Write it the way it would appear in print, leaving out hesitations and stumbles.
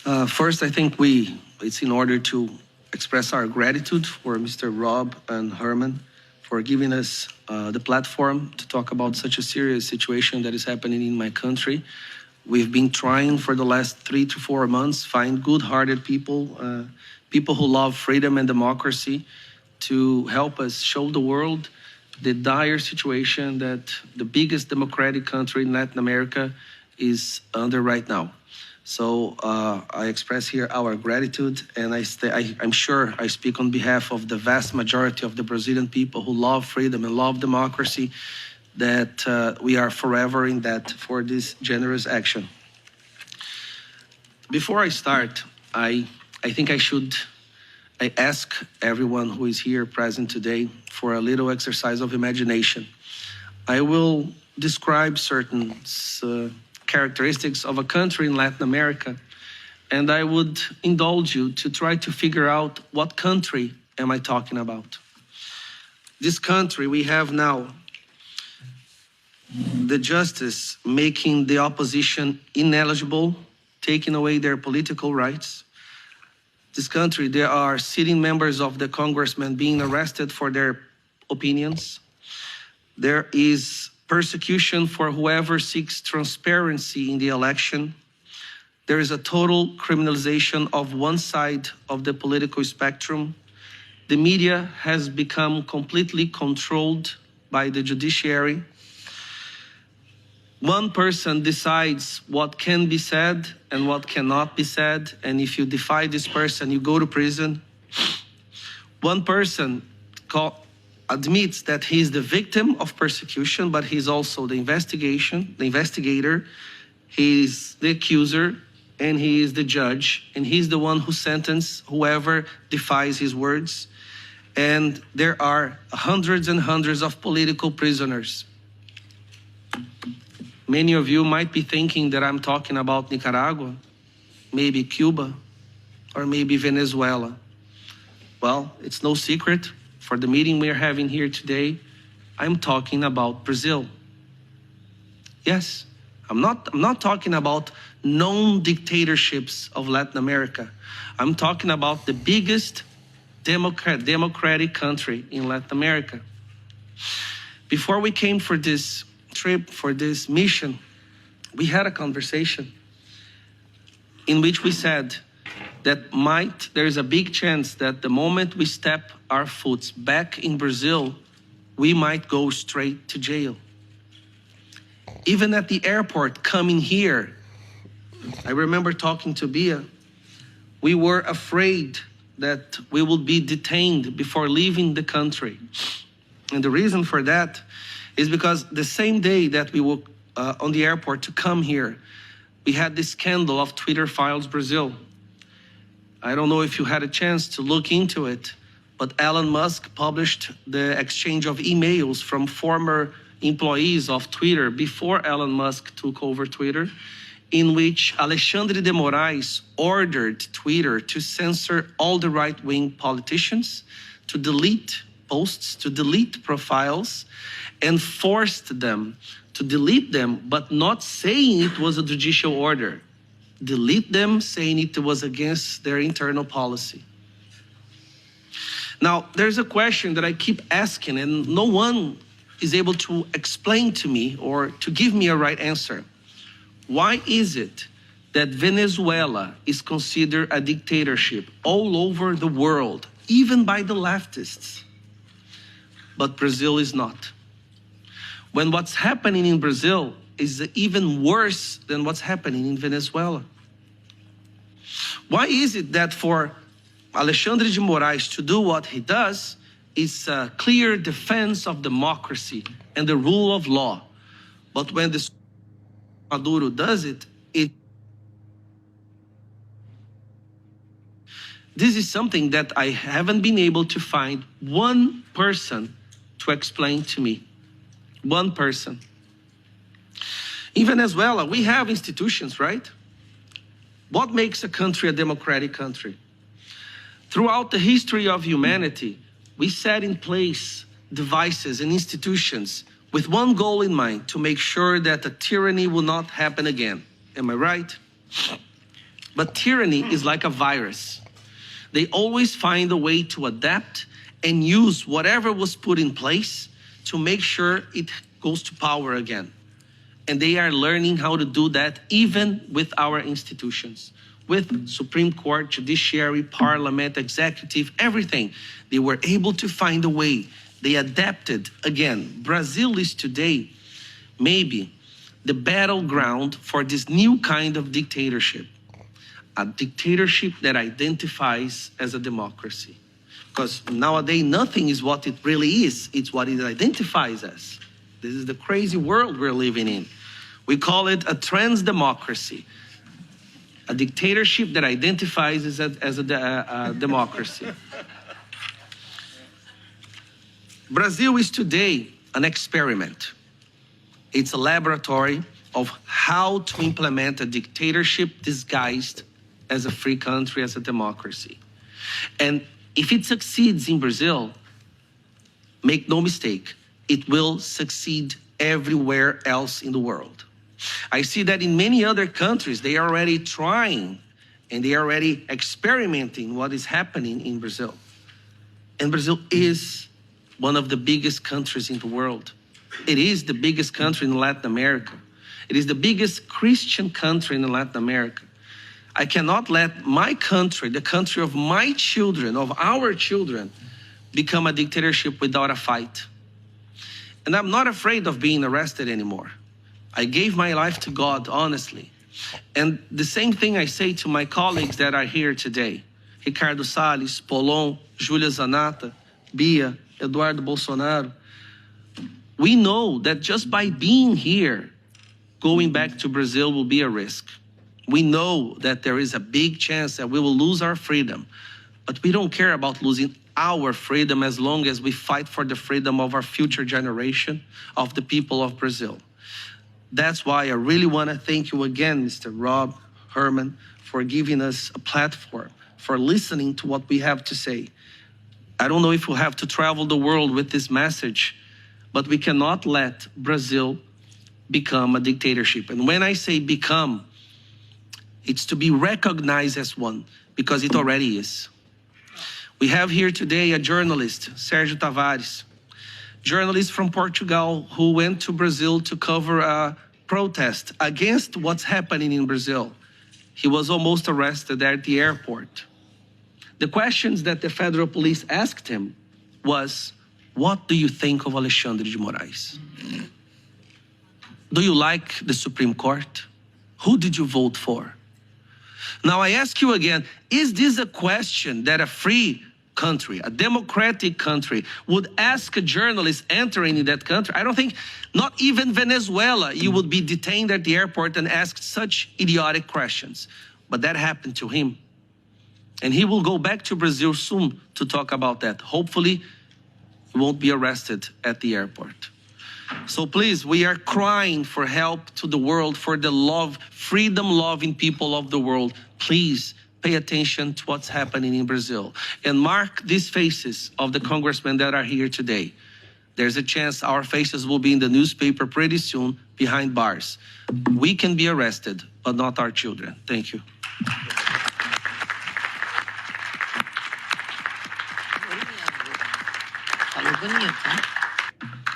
First, I think it's in order to express our gratitude for Mr. Rob and Herman for giving us the platform to talk about such a serious situation that is happening in my country. We've been trying for the last 3 to 4 months, find good-hearted people, people who love freedom and democracy, to help us show the world the dire situation that the biggest democratic country in Latin America is under right now. So I express here our gratitude, and I'm sure I speak on behalf of the vast majority of the Brazilian people who love freedom and love democracy, that we are forever in debt for this generous action. Before I start, I think I ask everyone who is here present today for a little exercise of imagination. I will describe certain characteristics of a country in Latin America, and I would indulge you to try to figure out what country am I talking about. This country we have now, the justice making the opposition ineligible, taking away their political rights. This country, there are sitting members of the congressmen being arrested for their opinions. There is persecution for whoever seeks transparency in the election. There is a total criminalization of one side of the political spectrum. The media has become completely controlled by the judiciary. One person decides what can be said and what cannot be said, and if you defy this person, you go to prison. One person admits that he is the victim of persecution, but he's also the investigator, he is the accuser, and he is the judge, and he's the one who sentences whoever defies his words. And there are hundreds and hundreds of political prisoners. Many of you might be thinking that I'm talking about Nicaragua, maybe Cuba, or maybe Venezuela. Well, it's no secret. For the meeting we're having here today, I'm talking about Brazil. Yes, I'm not talking about known dictatorships of Latin America. I'm talking about the biggest democratic country in Latin America. Before we came for this trip, for this mission, we had a conversation in which we said that there's a big chance that the moment we step our foot back in Brazil, we might go straight to jail. Even at the airport coming here, I remember talking to Bia, we were afraid that we would be detained before leaving the country. And the reason for that is because the same day that we were on the airport to come here, we had this scandal of Twitter Files Brazil. I don't know if you had a chance to look into it, but Elon Musk published the exchange of emails from former employees of Twitter before Elon Musk took over Twitter, in which Alexandre de Moraes ordered Twitter to censor all the right-wing politicians, to delete posts, to delete profiles, and forced them to delete them, but not saying it was a judicial order. Delete them, saying it was against their internal policy. Now, there's a question that I keep asking, and no one is able to explain to me or to give me a right answer. Why is it that Venezuela is considered a dictatorship all over the world, even by the leftists, but Brazil is not? When what's happening in Brazil is even worse than what's happening in Venezuela? Why is it that for Alexandre de Moraes to do what he does is a clear defense of democracy and the rule of law, but when the Maduro does it, this is something that I haven't been able to find one person to explain to me. One person. In Venezuela, we have institutions, right? What makes a country a democratic country? Throughout the history of humanity, we set in place devices and institutions with one goal in mind, to make sure that the tyranny will not happen again. Am I right? But tyranny is like a virus. They always find a way to adapt and use whatever was put in place to make sure it goes to power again. And they are learning how to do that even with our institutions, with Supreme Court, judiciary, parliament, executive, everything. They were able to find a way. They adapted again. Brazil is today maybe the battleground for this new kind of dictatorship, a dictatorship that identifies as a democracy. Because nowadays, nothing is what it really is, it's what it identifies as. This is the crazy world we're living in. We call it a trans democracy, a dictatorship that identifies as a democracy. Brazil is today an experiment. It's a laboratory of how to implement a dictatorship disguised as a free country, as a democracy. And if it succeeds in Brazil, make no mistake, it will succeed everywhere else in the world. I see that in many other countries, they are already trying and they are already experimenting what is happening in Brazil. And Brazil is one of the biggest countries in the world. It is the biggest country in Latin America. It is the biggest Christian country in Latin America. I cannot let my country, the country of my children, of our children, become a dictatorship without a fight. And I'm not afraid of being arrested anymore. I gave my life to God, honestly. And the same thing I say to my colleagues that are here today. Ricardo Salles, Polon, Júlia Zanata, Bia, Eduardo Bolsonaro. We know that just by being here, going back to Brazil will be a risk. We know that there is a big chance that we will lose our freedom, but we don't care about losing our freedom as long as we fight for the freedom of our future generation, of the people of Brazil. That's why I really want to thank you again, Mr. Rob Herman, for giving us a platform, for listening to what we have to say. I don't know if we'll have to travel the world with this message, but we cannot let Brazil become a dictatorship. And when I say become, it's to be recognized as one, because it already is. We have here today a journalist, Sérgio Tavares, journalist from Portugal who went to Brazil to cover a protest against what's happening in Brazil. He was almost arrested at the airport. The questions that the federal police asked him was, what do you think of Alexandre de Moraes? Do you like the Supreme Court? Who did you vote for? Now I ask you again, is this a question that a free country, a democratic country, would ask a journalist entering in that country? I don't think, not even Venezuela, you would be detained at the airport and asked such idiotic questions. But that happened to him. And he will go back to Brazil soon to talk about that. Hopefully, he won't be arrested at the airport. So please, we are crying for help to the world, for the love, freedom-loving people of the world. Please pay attention to what's happening in Brazil. And mark these faces of the congressmen that are here today. There's a chance our faces will be in the newspaper pretty soon behind bars. We can be arrested, but not our children. Thank you. Falou bonito, hein?